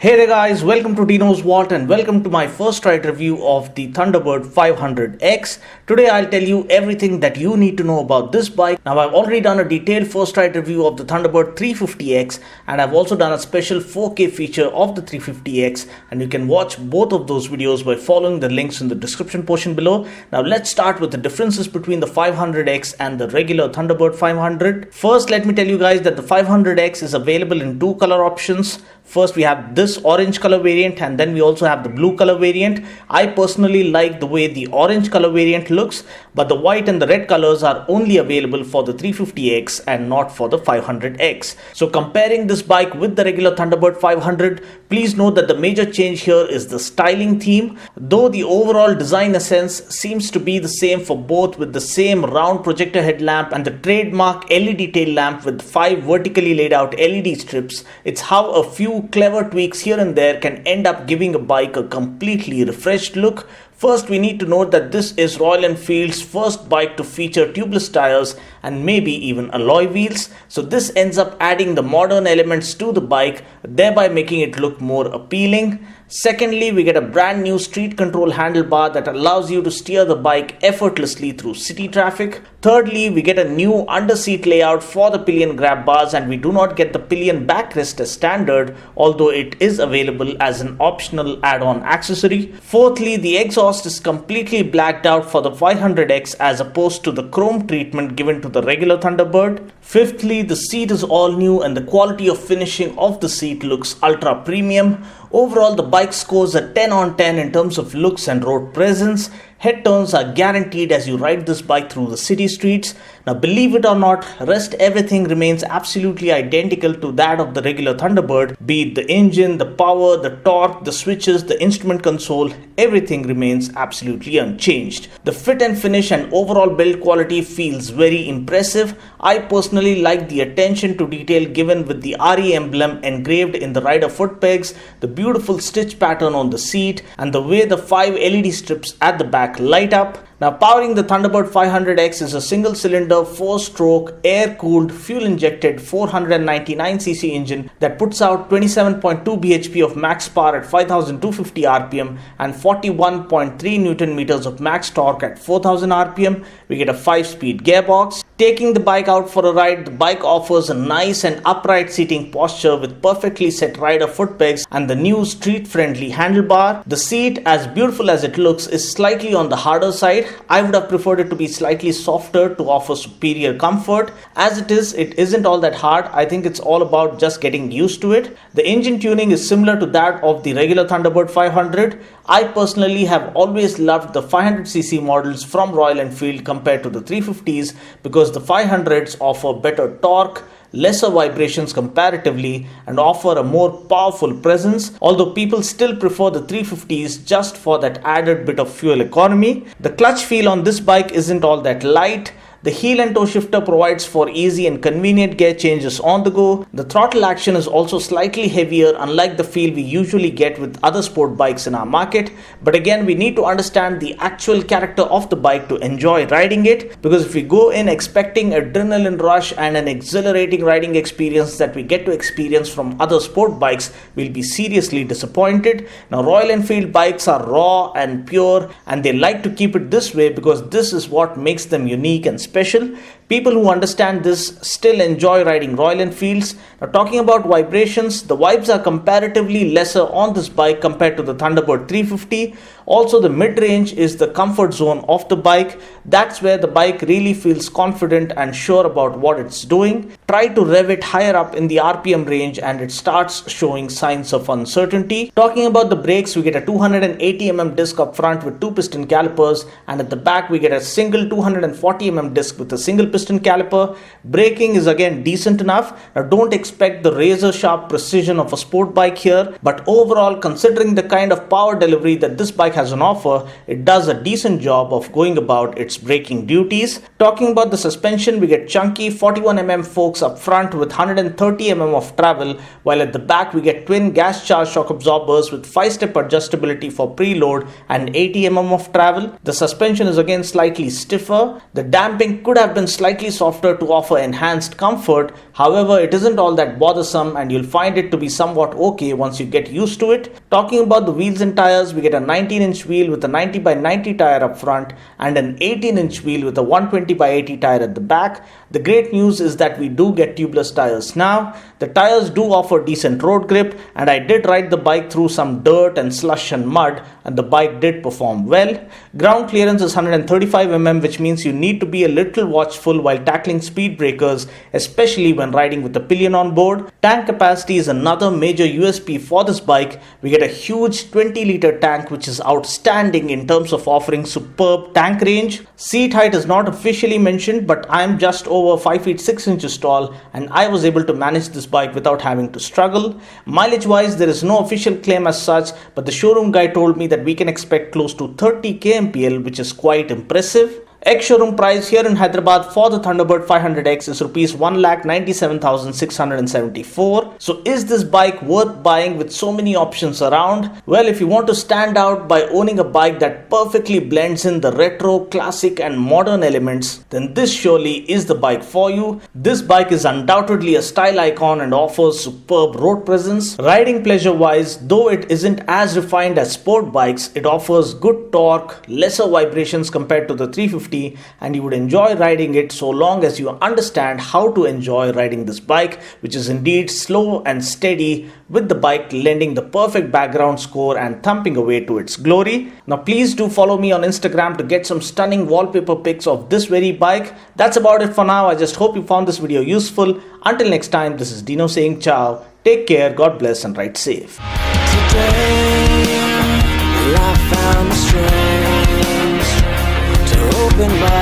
Hey there guys, welcome to Dino's Vault and welcome to my first ride review of the Thunderbird 500X. Today I'll tell you everything that you need to know about this bike. Now I've already done a detailed first ride review of the Thunderbird 350X and I've also done a special 4K feature of the 350X, and you can watch both of those videos by following the links in the description portion below. Now let's start with the differences between the 500X and the regular Thunderbird 500. First, let me tell you guys that the 500X is available in two color options. First, we have this orange color variant and then we also have the blue color variant. I personally like the way the orange color variant looks, but the white and the red colors are only available for the 350X and not for the 500X. So comparing this bike with the regular Thunderbird 500, please note that the major change here is the styling theme. Though the overall design essence seems to be the same for both, with the same round projector headlamp and the trademark LED tail lamp with 5 vertically laid out LED strips, it's how a few clever tweaks here and there can end up giving a bike a completely refreshed look. First, we need to note that this is Royal Enfield's first bike to feature tubeless tires and maybe even alloy wheels. So this ends up adding the modern elements to the bike, thereby making it look more appealing. Secondly, we get a brand new street control handlebar that allows you to steer the bike effortlessly through city traffic. Thirdly, we get a new under-seat layout for the pillion grab bars, and we do not get the pillion backrest as standard, although it is available as an optional add-on accessory. Fourthly, the exhaust is completely blacked out for the 500X as opposed to the chrome treatment given to the regular Thunderbird. Fifthly, the seat is all new and the quality of finishing of the seat looks ultra premium. Overall, the bike scores a 10 on 10 in terms of looks and road presence. Head turns are guaranteed as you ride this bike through the city streets. Now, believe it or not, rest everything remains absolutely identical to that of the regular Thunderbird. Be it the engine, the power, the torque, the switches, the instrument console, everything remains absolutely unchanged. The fit and finish and overall build quality feels very impressive. I personally like the attention to detail given with the RE emblem engraved in the rider foot pegs, the beautiful stitch pattern on the seat, and the way the 5 LED strips at the back light up. Now, powering the Thunderbird 500X is a single-cylinder, 4-stroke, air-cooled, fuel-injected 499cc engine that puts out 27.2 bhp of max power at 5,250 rpm and 41.3 Newton meters of max torque at 4,000 rpm. We get a 5-speed gearbox. Taking the bike out for a ride, the bike offers a nice and upright seating posture with perfectly set rider foot pegs and the new street-friendly handlebar. The seat, as beautiful as it looks, is slightly on the harder side. I would have preferred it to be slightly softer to offer superior comfort. As it is, it isn't all that hard. I think it's all about just getting used to it. The engine tuning is similar to that of the regular Thunderbird 500. I personally have always loved the 500cc models from Royal Enfield compared to the 350s because the 500s offer better torque, lesser vibrations comparatively, and offer a more powerful presence, although people still prefer the 350s just for that added bit of fuel economy. The clutch feel on this bike isn't all that light. The heel and toe shifter provides for easy and convenient gear changes on the go. The throttle action is also slightly heavier, unlike the feel we usually get with other sport bikes in our market. But again, we need to understand the actual character of the bike to enjoy riding it, because if we go in expecting adrenaline rush and an exhilarating riding experience that we get to experience from other sport bikes, we'll be seriously disappointed. Now, Royal Enfield bikes are raw and pure, and they like to keep it this way because this is what makes them unique and special. People who understand this still enjoy riding Royal Enfields. Now, talking about vibrations, the vibes are comparatively lesser on this bike compared to the Thunderbird 350. Also, the mid-range is the comfort zone of the bike. That's where the bike really feels confident and sure about what it's doing. Try to rev it higher up in the RPM range and it starts showing signs of uncertainty. Talking about the brakes, we get a 280mm disc up front with 2 piston calipers, and at the back we get a single 240mm disc with a single piston caliper. Braking is again decent enough. Now, don't expect the razor sharp precision of a sport bike here, but overall, considering the kind of power delivery that this bike has on offer, it does a decent job of going about its braking duties. Talking about the suspension, we get chunky 41mm forks up front with 130mm of travel, while at the back we get twin gas charged shock absorbers with 5-step adjustability for preload and 80mm of travel. The suspension is again slightly stiffer. The damping could have been slightly slightly softer to offer enhanced comfort. However, it isn't all that bothersome and you'll find it to be somewhat okay once you get used to it. Talking about the wheels and tires, we get a 19-inch wheel with a 90 by 90 tire up front and an 18-inch wheel with a 120 by 80 tire at the back. The great news is that we do get tubeless tires now. The tires do offer decent road grip, and I did ride the bike through some dirt and slush and mud, and the bike did perform well. Ground clearance is 135 mm, which means you need to be a little watchful while tackling speed breakers, especially when riding with a pillion on board. Tank capacity is another major USP for this bike. We get a huge 20-liter tank, which is outstanding in terms of offering superb tank range. Seat height is not officially mentioned, but I am just over 5 feet 6 inches tall, and I was able to manage this bike without having to struggle. Mileage wise, there is no official claim as such, but the showroom guy told me that we can expect close to 30 kmpl, which is quite impressive. Ex-showroom price here in Hyderabad for the Thunderbird 500X is Rs 1,97,674. So is this bike worth buying with so many options around? Well, if you want to stand out by owning a bike that perfectly blends in the retro, classic and modern elements, then this surely is the bike for you. This bike is undoubtedly a style icon and offers superb road presence. Riding pleasure wise, though it isn't as refined as sport bikes, it offers good torque, lesser vibrations compared to the 350, and you would enjoy riding it so long as you understand how to enjoy riding this bike, which is indeed slow and steady, with the bike lending the perfect background score and thumping away to its glory. Now please do follow me on Instagram to get some stunning wallpaper pics of this very bike. That's about it for now. I just hope you found this video useful. Until next time, this is Dino saying ciao. Take care, God bless and ride safe. Today, I found the strength to open my